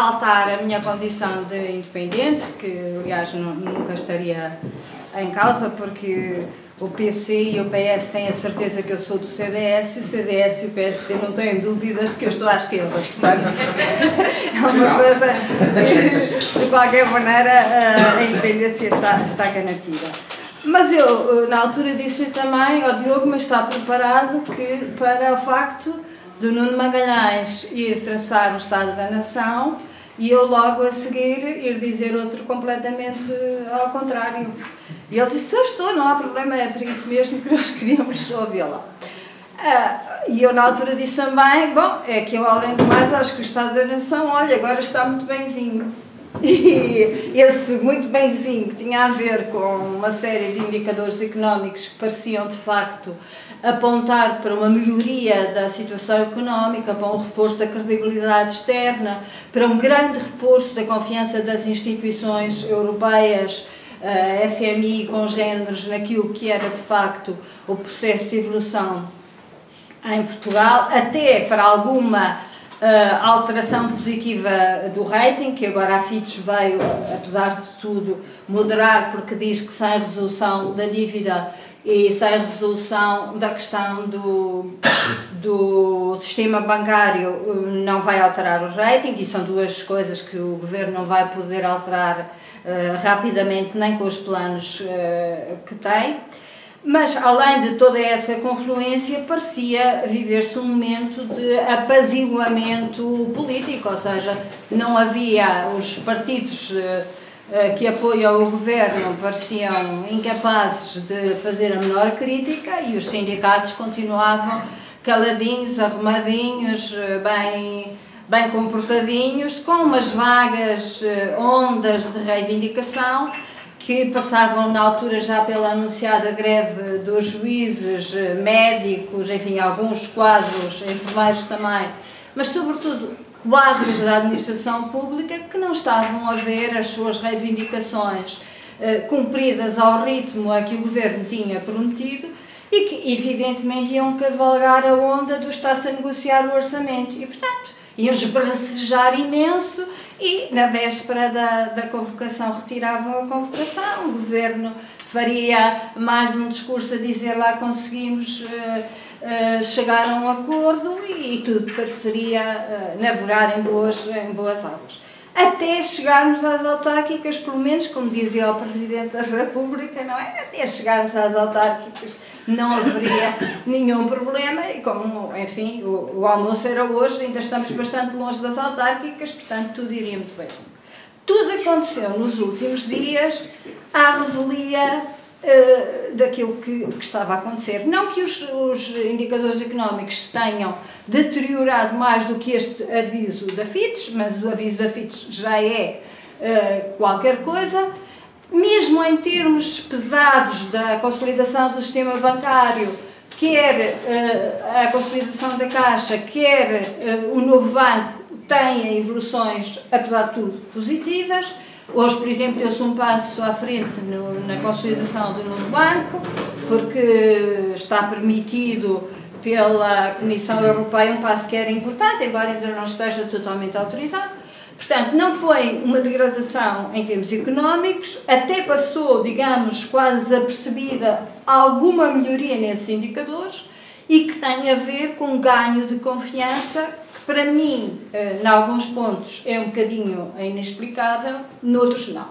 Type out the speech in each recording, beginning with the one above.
exaltar a minha condição de independente, que aliás nunca estaria em causa, porque o PC e o PS têm a certeza que eu sou do CDS, e o CDS e o PSD não têm dúvidas de que eu estou à esquerda. Portanto, é uma coisa que, de qualquer maneira, a independência está garantida. Mas eu, na altura, disse também ao Diogo, mas está preparado para o facto de Nuno Magalhães ir traçar o Estado da Nação e eu logo a seguir ir dizer outro completamente ao contrário. E ele disse, estou, não há problema, é por isso mesmo que nós queríamos ouvi-la. E eu na altura disse também, bom, é que eu além do mais acho que o Estado da Nação, olha, agora está muito benzinho. E esse muito benzinho que tinha a ver com uma série de indicadores económicos que pareciam de facto apontar para uma melhoria da situação económica, para um reforço da credibilidade externa, para um grande reforço da confiança das instituições europeias, FMI congêneres naquilo que era de facto o processo de evolução em Portugal, até para alguma alteração positiva do rating, que agora a Fitch veio, apesar de tudo, moderar, porque diz que sem resolução da dívida e sem resolução da questão do sistema bancário não vai alterar o rating, e são duas coisas que o Governo não vai poder alterar rapidamente, nem com os planos que tem. Mas, além de toda essa confluência, parecia viver-se um momento de apaziguamento político, ou seja, não havia os partidos que apoiam o governo, pareciam incapazes de fazer a menor crítica e os sindicatos continuavam caladinhos, arrumadinhos, bem comportadinhos, com umas vagas ondas de reivindicação que passavam na altura já pela anunciada greve dos juízes, médicos, enfim, alguns quadros, enfermeiros também, mas sobretudo quadros da administração pública que não estavam a ver as suas reivindicações cumpridas ao ritmo a que o Governo tinha prometido e que evidentemente iam cavalgar a onda do está-se a negociar o orçamento e, portanto, iam esbracejar imenso e, na véspera da convocação, retiravam a convocação. O Governo faria mais um discurso a dizer lá conseguimos chegar a um acordo e tudo pareceria navegar em boas águas. Até chegarmos às autárquicas, pelo menos, como dizia o Presidente da República, não é? Até chegarmos às autárquicas não haveria nenhum problema e como, enfim, o almoço era hoje, ainda estamos bastante longe das autárquicas, portanto tudo iria muito bem. Tudo aconteceu nos últimos dias à revelia daquilo que estava a acontecer. Não que os indicadores económicos tenham deteriorado mais do que este aviso da Fitch, mas o aviso da Fitch já é qualquer coisa. Mesmo em termos pesados da consolidação do sistema bancário, quer a consolidação da Caixa, quer o novo banco, têm evoluções, apesar de tudo, positivas. Hoje, por exemplo, deu-se um passo à frente na consolidação do novo banco, porque está permitido pela Comissão Europeia um passo que era importante, embora ainda não esteja totalmente autorizado. Portanto, não foi uma degradação em termos económicos, até passou, digamos, quase desapercebida alguma melhoria nesses indicadores e que tem a ver com um ganho de confiança que, para mim, em alguns pontos é um bocadinho inexplicável, noutros não.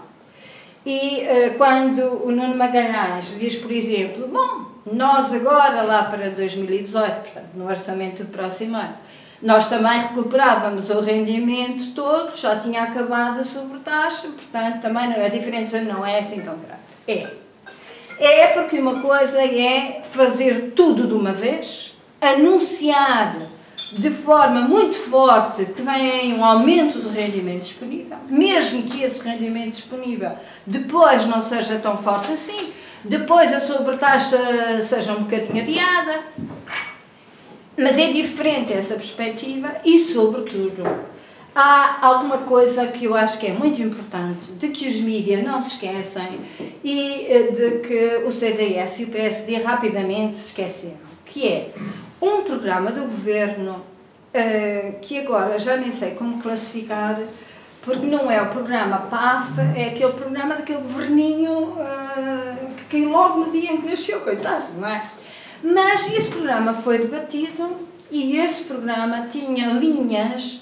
E quando o Nuno Magalhães diz, por exemplo, bom, nós agora, lá para 2018, portanto, no orçamento do próximo ano, nós também recuperávamos o rendimento todo, já tinha acabado a sobretaxa, portanto, também a diferença não é assim tão grande. É porque uma coisa é fazer tudo de uma vez, anunciar de forma muito forte que vem aí um aumento do rendimento disponível, mesmo que esse rendimento disponível depois não seja tão forte assim, depois a sobretaxa seja um bocadinho adiada. Mas é diferente essa perspectiva e, sobretudo, há alguma coisa que eu acho que é muito importante, de que os mídias não se esquecem e de que o CDS e o PSD rapidamente se esqueceram, que é um programa do Governo que agora já nem sei como classificar, porque não é o programa PAF, é aquele programa daquele governinho que caiu logo no dia em que nasceu, coitado, não é? Mas esse programa foi debatido e esse programa tinha linhas,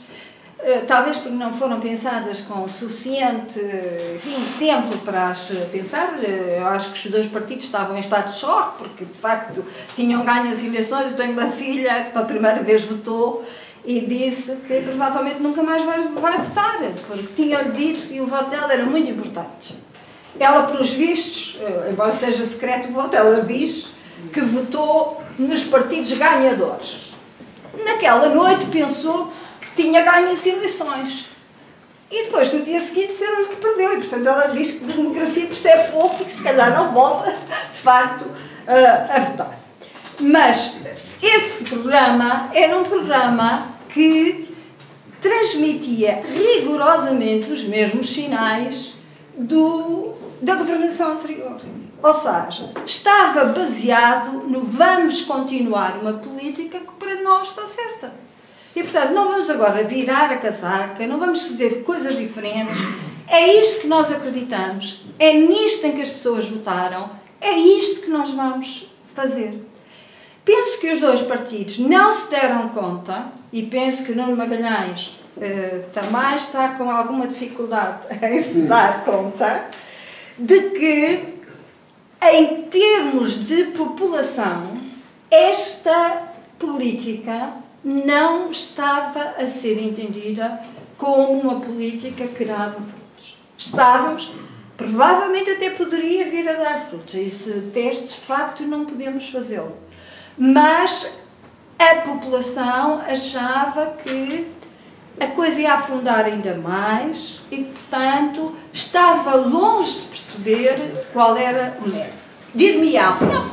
talvez porque não foram pensadas com suficiente, enfim, tempo para as pensar. Eu acho que os dois partidos estavam em estado de choque, porque de facto tinham ganho as eleições. Eu tenho uma filha que pela primeira vez votou e disse que provavelmente nunca mais vai votar, porque tinham-lhe dito que o voto dela era muito importante. Ela, pelos vistos, embora seja secreto o voto, ela diz que votou nos partidos ganhadores. Naquela noite pensou que tinha ganho as eleições. E depois, no dia seguinte, disseram-lhe que perdeu. E, portanto, ela diz que de democracia percebe pouco e que se calhar não volta, de facto, a votar. Mas esse programa era um programa que transmitia rigorosamente os mesmos sinais da governação anterior. Ou seja, estava baseado no vamos continuar uma política que para nós está certa. E, portanto, não vamos agora virar a casaca, não vamos dizer coisas diferentes. É isto que nós acreditamos, é nisto em que as pessoas votaram, é isto que nós vamos fazer. Penso que os dois partidos não se deram conta, e penso que o Nuno Magalhães também está com alguma dificuldade em se dar conta, de que, em termos de população, esta política não estava a ser entendida como uma política que dava frutos. Estávamos, provavelmente até poderia vir a dar frutos. Esse teste, de facto, não podemos fazê-lo. Mas a população achava que a coisa ia afundar ainda mais e, portanto, estava longe de perceber qual era o método. Dir-me-ão, não,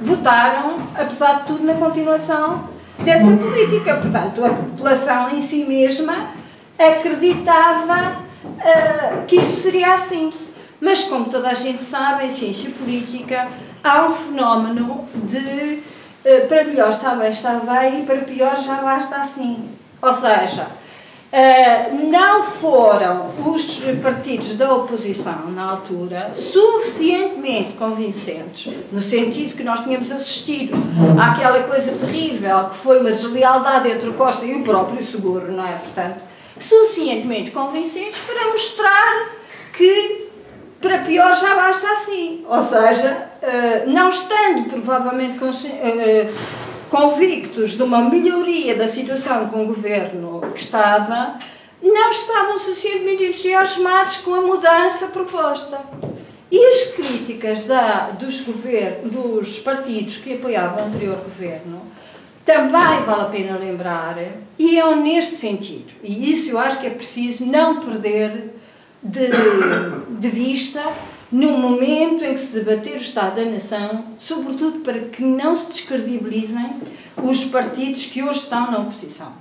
votaram, apesar de tudo, na continuação dessa política. Portanto, a população em si mesma acreditava que isso seria assim. Mas, como toda a gente sabe, em ciência política há um fenómeno de para melhor está bem, e para pior já basta assim. Ou seja, não foram os partidos da oposição, na altura, suficientemente convincentes, no sentido que nós tínhamos assistido àquela coisa terrível que foi uma deslealdade entre o Costa e o próprio Seguro, não é? Portanto, suficientemente convincentes para mostrar que para pior já basta assim. Ou seja, não estando provavelmente convictos de uma melhoria da situação com o governo que estava, não estavam suficientemente entusiasmados com a mudança proposta. E as críticas dos partidos que apoiavam o anterior governo, também vale a pena lembrar, iam neste sentido. E isso eu acho que é preciso não perder de vista no momento em que se debater o Estado da Nação, sobretudo para que não se descredibilizem os partidos que hoje estão na oposição.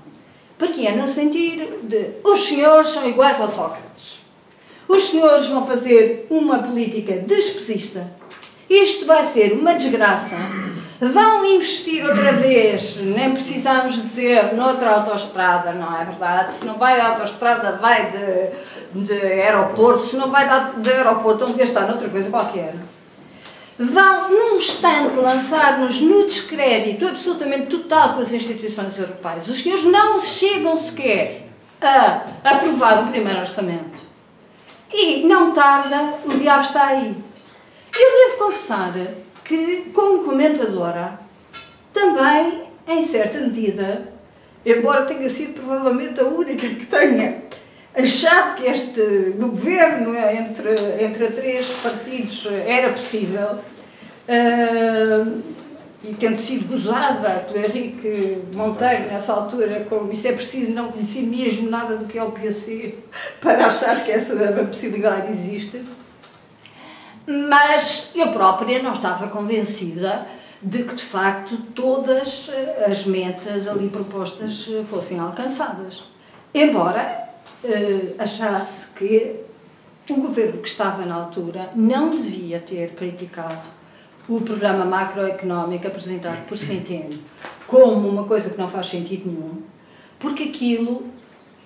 Porque é no sentido de os senhores são iguais ao Sócrates. Os senhores vão fazer uma política despesista. Isto vai ser uma desgraça. Vão investir outra vez, nem precisamos dizer noutra autoestrada, não é verdade? Se não vai à autoestrada, vai de aeroporto, se não vai de aeroporto, vão gastar noutra coisa qualquer. Vão, num instante, lançar-nos no descrédito absolutamente total com as instituições europeias. Os senhores não chegam sequer a aprovar um primeiro orçamento. E, não tarda, o diabo está aí. Eu devo confessar que, como comentadora, também, em certa medida, embora tenha sido provavelmente a única que tenha achado que este governo entre três partidos era possível, e tendo sido gozada pelo Henrique Monteiro nessa altura, como isso é preciso, não conheci mesmo nada do que é o PC para achar que essa possibilidade existe. Mas eu própria não estava convencida de que, de facto, todas as metas ali propostas fossem alcançadas. Embora achasse que o governo que estava na altura não devia ter criticado o programa macroeconómico apresentado por Centeno como uma coisa que não faz sentido nenhum, porque aquilo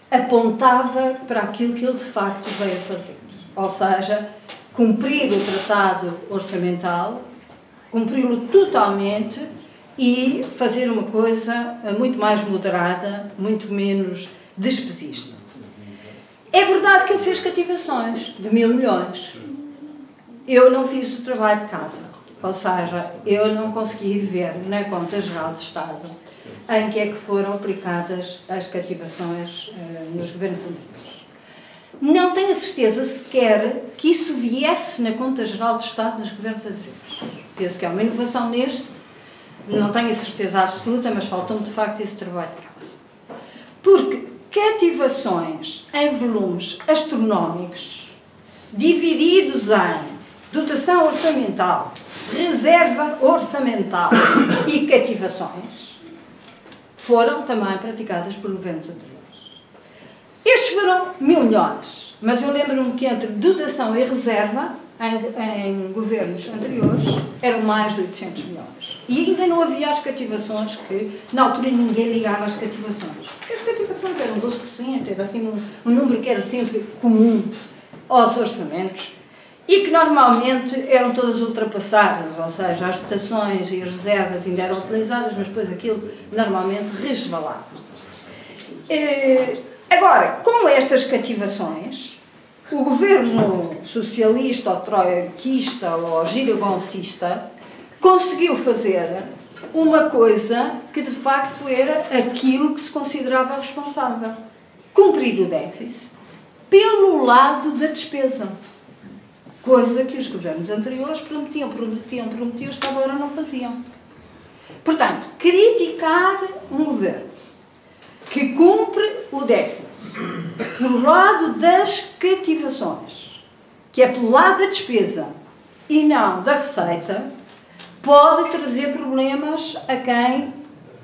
apontava para aquilo que ele de facto veio a fazer. Ou seja, cumprir o tratado orçamental, cumpri-lo totalmente e fazer uma coisa muito mais moderada, muito menos despesista. É verdade que ele fez cativações de 1.000 milhões. Eu não fiz o trabalho de casa. Ou seja, eu não consegui ver na Conta Geral do Estado em que é que foram aplicadas as cativações nos governos anteriores. Não tenho a certeza sequer que isso viesse na Conta Geral do Estado nos governos anteriores. Penso que é uma inovação neste, não tenho a certeza absoluta, mas faltou-me de facto esse trabalho de casa. Porque cativações em volumes astronómicos, divididos em dotação orçamental, reserva orçamental e cativações, foram também praticadas por governos anteriores. Estes foram 1.000 milhões, mas eu lembro-me que entre dotação e reserva, em governos anteriores, eram mais de 800 milhões. E ainda não havia as cativações, que na altura ninguém ligava às cativações. As cativações eram 12%, era assim um número que era sempre comum aos orçamentos, e que normalmente eram todas ultrapassadas, ou seja, as dotações e as reservas ainda eram utilizadas, mas depois aquilo normalmente resvalava. Agora, com estas cativações, o governo socialista, ou troiquista, ou giragoncista, conseguiu fazer uma coisa que de facto era aquilo que se considerava responsável: cumprir o déficit pelo lado da despesa. Coisa que os governos anteriores prometiam, que agora não faziam. Portanto, criticar um governo que cumpre o déficit pelo lado das cativações, que é pelo lado da despesa e não da receita, pode trazer problemas a quem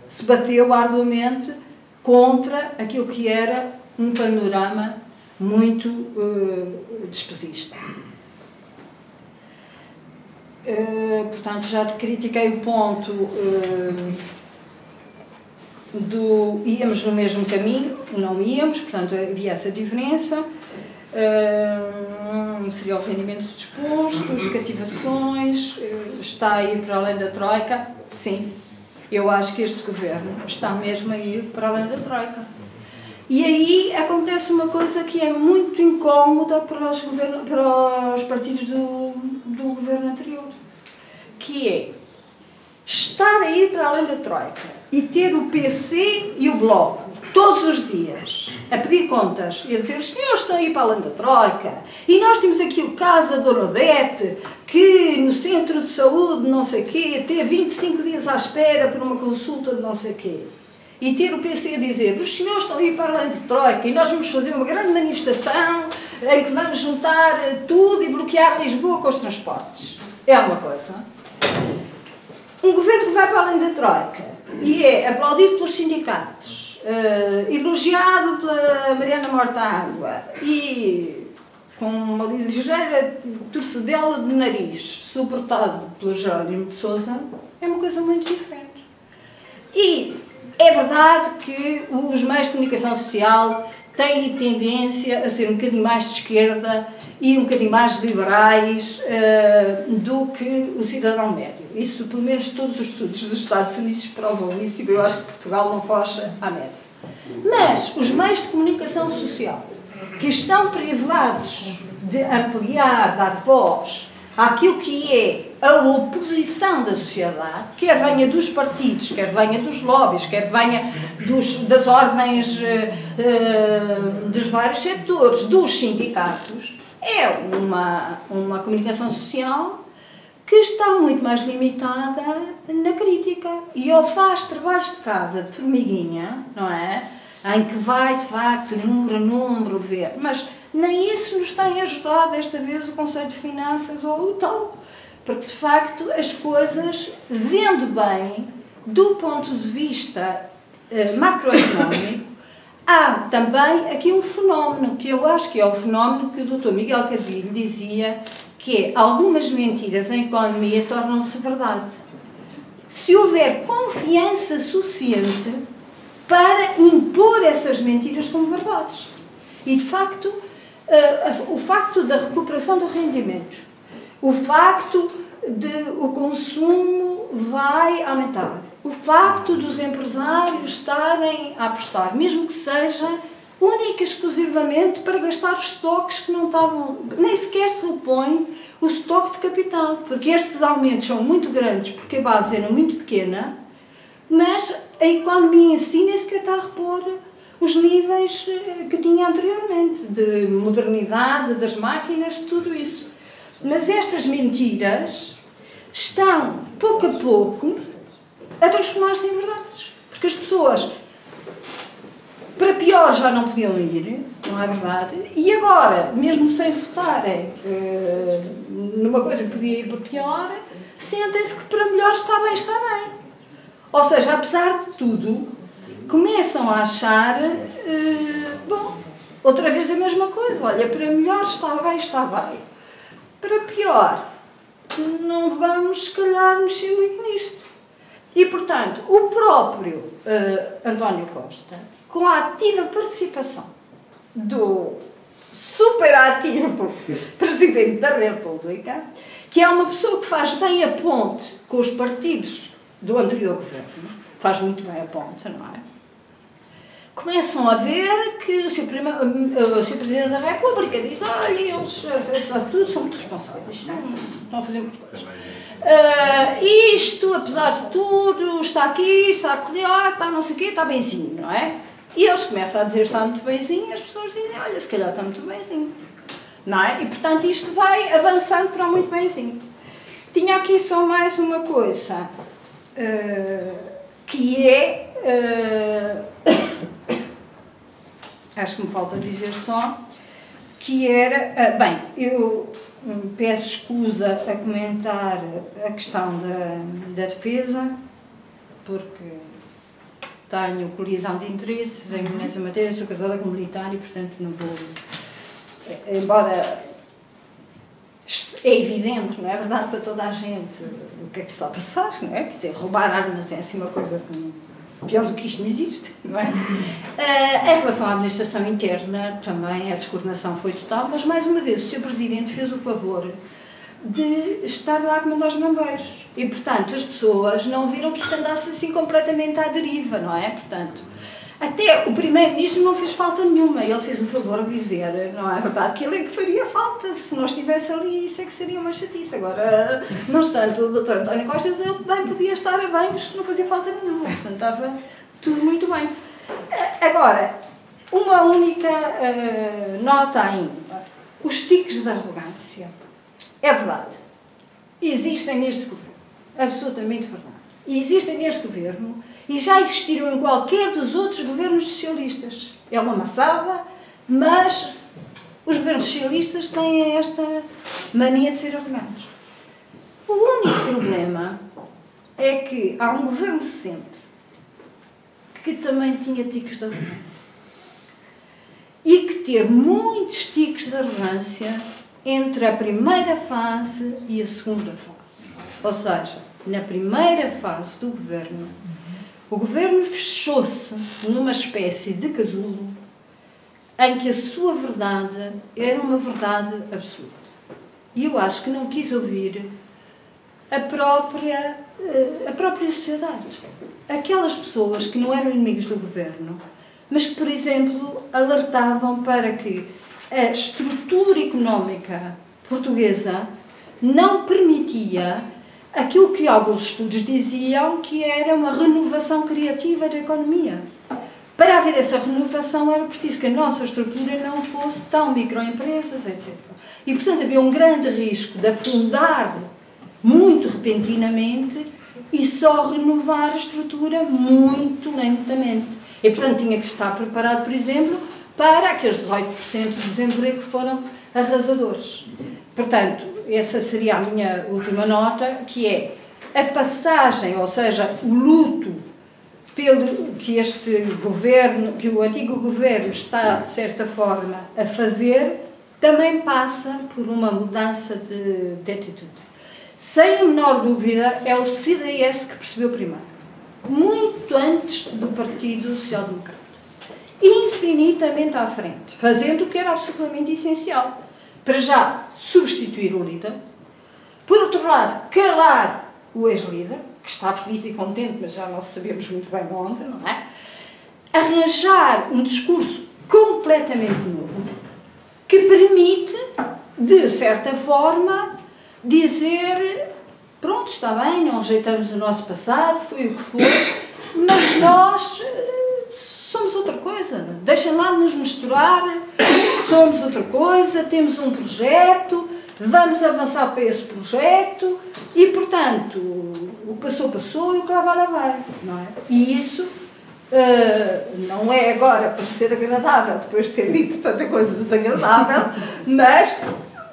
se bateu arduamente contra aquilo que era um panorama muito despesista. Portanto, já te critiquei o ponto do íamos no mesmo caminho, não íamos, portanto havia essa diferença. Seria o rendimento disposto, cativações, está a ir para além da Troika? Sim, eu acho que este governo está mesmo a ir para além da Troika. E aí acontece uma coisa que é muito incómoda para os partidos do governo anterior, que é estar a ir para além da Troika e ter o PC e o Bloco todos os dias a pedir contas e a dizer: os senhores estão a ir para além da Troika e nós temos aqui o caso da Dona Odete, que no centro de saúde não sei o quê, teve 25 dias à espera por uma consulta de não sei o quê. E ter o PC a dizer: os senhores estão a ir para além da Troika e nós vamos fazer uma grande manifestação em que vamos juntar tudo e bloquear Lisboa com os transportes. É uma coisa. Um governo que vai para além da Troika e é aplaudido pelos sindicatos, elogiado pela Mariana Mortágua e com uma ligeira torcedela de nariz, suportado pelo Jerónimo de Sousa, é uma coisa muito diferente. E é verdade que os meios de comunicação social têm tendência a ser um bocadinho mais de esquerda e um bocadinho mais liberais do que o cidadão médio. Isso, pelo menos, todos os estudos dos Estados Unidos provam isso, e eu acho que Portugal não foge à média. Mas os meios de comunicação social que estão privados de ampliar, dar voz àquilo que é a oposição da sociedade, quer venha dos partidos, quer venha dos lobbies, quer venha das ordens dos vários setores, dos sindicatos, é uma comunicação social que está muito mais limitada na crítica. E ou faz trabalhos de casa de formiguinha, não é? Em que vai, de facto, número a número, ver. Mas nem isso nos tem ajudado, desta vez, o Conselho de Finanças ou o tal. Porque, de facto, as coisas, vendo bem, do ponto de vista macroeconómico, há também aqui um fenómeno, que eu acho que é o fenómeno que o Dr. Miguel Carrilho dizia, que é: algumas mentiras em economia tornam-se verdade. Se houver confiança suficiente, para impor essas mentiras como verdades. E, de facto, o facto da recuperação dos rendimentos, o facto de o consumo vai aumentar, o facto dos empresários estarem a apostar, mesmo que seja única e exclusivamente para gastar os estoques que não estavam, nem sequer se repõe o estoque de capital, porque estes aumentos são muito grandes, porque a base era muito pequena, mas a economia em si nem sequer está a repor os níveis que tinha anteriormente, de modernidade, das máquinas, de tudo isso. Mas estas mentiras estão, pouco a pouco, a transformar-se em verdades. Porque as pessoas, para pior, já não podiam ir, não é verdade? E agora, mesmo sem votarem numa coisa que podia ir para pior, sentem-se que para melhor está bem, está bem. Ou seja, apesar de tudo, começam a achar, bom, outra vez a mesma coisa. Olha, para melhor está bem, está bem. Para pior, não vamos, se calhar, mexer muito nisto. E, portanto, o próprio António Costa, com a ativa participação do superativo Presidente da República, que é uma pessoa que faz bem a ponte com os partidos do anterior governo, faz muito bem a ponte, não é? Começam a ver que o Sr. Presidente da República diz: olha, eles tudo são muito responsáveis, estão a fazer muitas coisas. Isto, apesar de tudo, está aqui, está acolher, está não sei o quê, está benzinho, não é? E eles começam a dizer: está muito benzinho, e as pessoas dizem: olha, se calhar está muito benzinho, não é? E, portanto, isto vai avançando para o muito benzinho. Tinha aqui só mais uma coisa, que é... acho que me falta dizer só, que era... bem, eu peço escusa a comentar a questão da defesa, porque tenho colisão de interesses nessa matéria, sou casada com um militar e, portanto, não vou... Embora é evidente, não é verdade, para toda a gente o que é que está a passar, não é? Quer dizer, roubar armas é assim uma coisa que... pior do que isto não existe, não é? Em relação à administração interna, também a descoordenação foi total, mas mais uma vez o Sr. Presidente fez o favor de estar lá como aos bombeiros. E, portanto, as pessoas não viram que isto andasse assim completamente à deriva, não é? Portanto, até o Primeiro-Ministro não fez falta nenhuma. Ele fez o favor de dizer, não é verdade, que ele é que faria falta. Se não estivesse ali, isso é que seria uma chatice. Agora, não obstante, o Dr. António Costa, ele bem podia estar a banhos que não fazia falta nenhuma. Portanto, estava tudo muito bem. Agora, uma única nota ainda. Os tiques de arrogância. É verdade. Existem neste governo. Absolutamente verdade. E existem neste governo e já existiram em qualquer dos outros governos socialistas. É uma maçada, mas os governos socialistas têm esta mania de ser arrogantes. O único problema é que há um governo decente que também tinha tiques de arrogância. E que teve muitos tiques de arrogância entre a primeira fase e a segunda fase. Ou seja, na primeira fase do governo, o governo fechou-se numa espécie de casulo em que a sua verdade era uma verdade absoluta. E eu acho que não quis ouvir a própria sociedade. Aquelas pessoas que não eram inimigos do governo, mas que, por exemplo, alertavam para que a estrutura económica portuguesa não permitia aquilo que alguns estudos diziam que era uma renovação criativa da economia. Para haver essa renovação era preciso que a nossa estrutura não fosse tão microempresas, etc. E, portanto, havia um grande risco de afundar muito repentinamente e só renovar a estrutura muito lentamente. E, portanto, tinha que estar preparado, por exemplo, para aqueles 18% de desemprego que foram arrasadores. Portanto, essa seria a minha última nota, que é a passagem, ou seja, o luto pelo que este governo, que o antigo governo está, de certa forma, a fazer, também passa por uma mudança de atitude. Sem a menor dúvida, é o CDS que percebeu primeiro. muito antes do Partido Social Democrata. Infinitamente à frente, fazendo o que era absolutamente essencial. Para já, substituir o líder. Por outro lado, calar o ex-líder, que está feliz e contente, mas já não sabemos muito bem onde, não é? Arranjar um discurso completamente novo, que permite, de certa forma, dizer, pronto, está bem, não rejeitamos o nosso passado, foi o que foi, mas nós somos outra coisa, deixem lá de nos misturar, somos outra coisa, temos um projeto, vamos avançar para esse projeto e, portanto, o que passou, passou e o que lá vai, não é? E isso não é agora para ser agradável, depois de ter dito tanta coisa desagradável, mas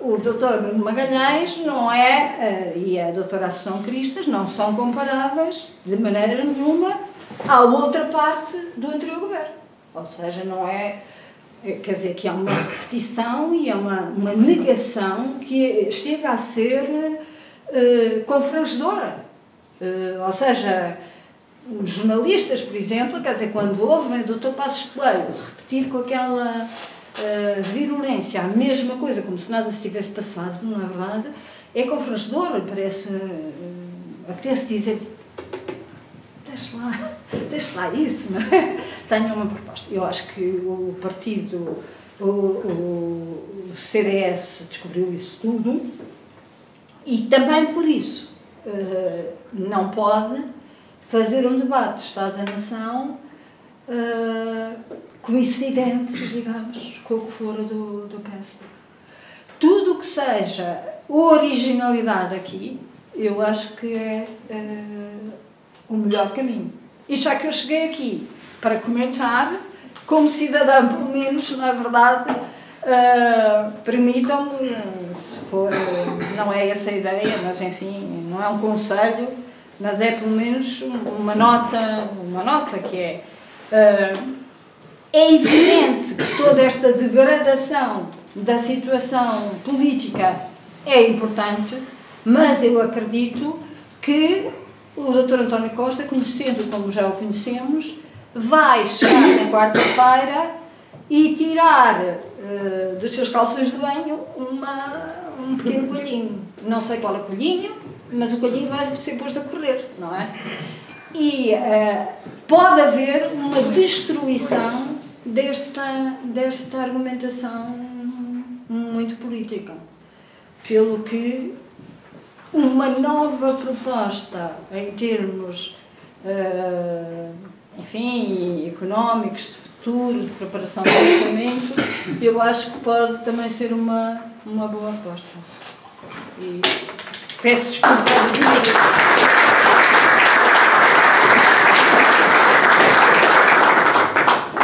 o Dr. Nuno Magalhães não é, e a Dra. Assunção Cristas não são comparáveis de maneira nenhuma à outra parte do anterior governo. Ou seja, não é, quer dizer, que há uma repetição e há uma negação que chega a ser confrangedora. Ou seja, os jornalistas, por exemplo, quer dizer, quando ouvem o Dr. Passos Coelho repetir com aquela virulência a mesma coisa, como se nada se tivesse passado, não é verdade? É confrangedor, parece, apetece dizer, deixa lá isso, não é? Tenho uma proposta. Eu acho que o partido, o CDS descobriu isso tudo e também por isso não pode fazer um debate de Estado da Nação coincidente, digamos, com o que for do PSD. Tudo o que seja originalidade aqui, eu acho que é o melhor caminho. E já que eu cheguei aqui para comentar, como cidadã, pelo menos, na verdade, permitam-me, se for, não é essa a ideia, mas enfim, não é um conselho, mas é pelo menos uma nota que é evidente que toda esta degradação da situação política é importante, mas eu acredito que o Dr. António Costa, conhecendo como já o conhecemos, vai chegar na quarta-feira e tirar dos seus calções de banho um pequeno coelhinho. Não sei qual é o coelhinho, mas o coelhinho vai ser posto a correr, não é? E pode haver uma destruição desta argumentação muito política. Pelo que uma nova proposta em termos, enfim, económicos, de futuro, de preparação do orçamento, eu acho que pode também ser uma boa aposta. E peço desculpa.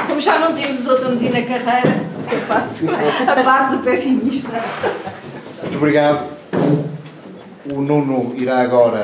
Como já não temos outra medida na carreira, eu faço a parte do pessimista. Muito obrigado. O Nuno irá agora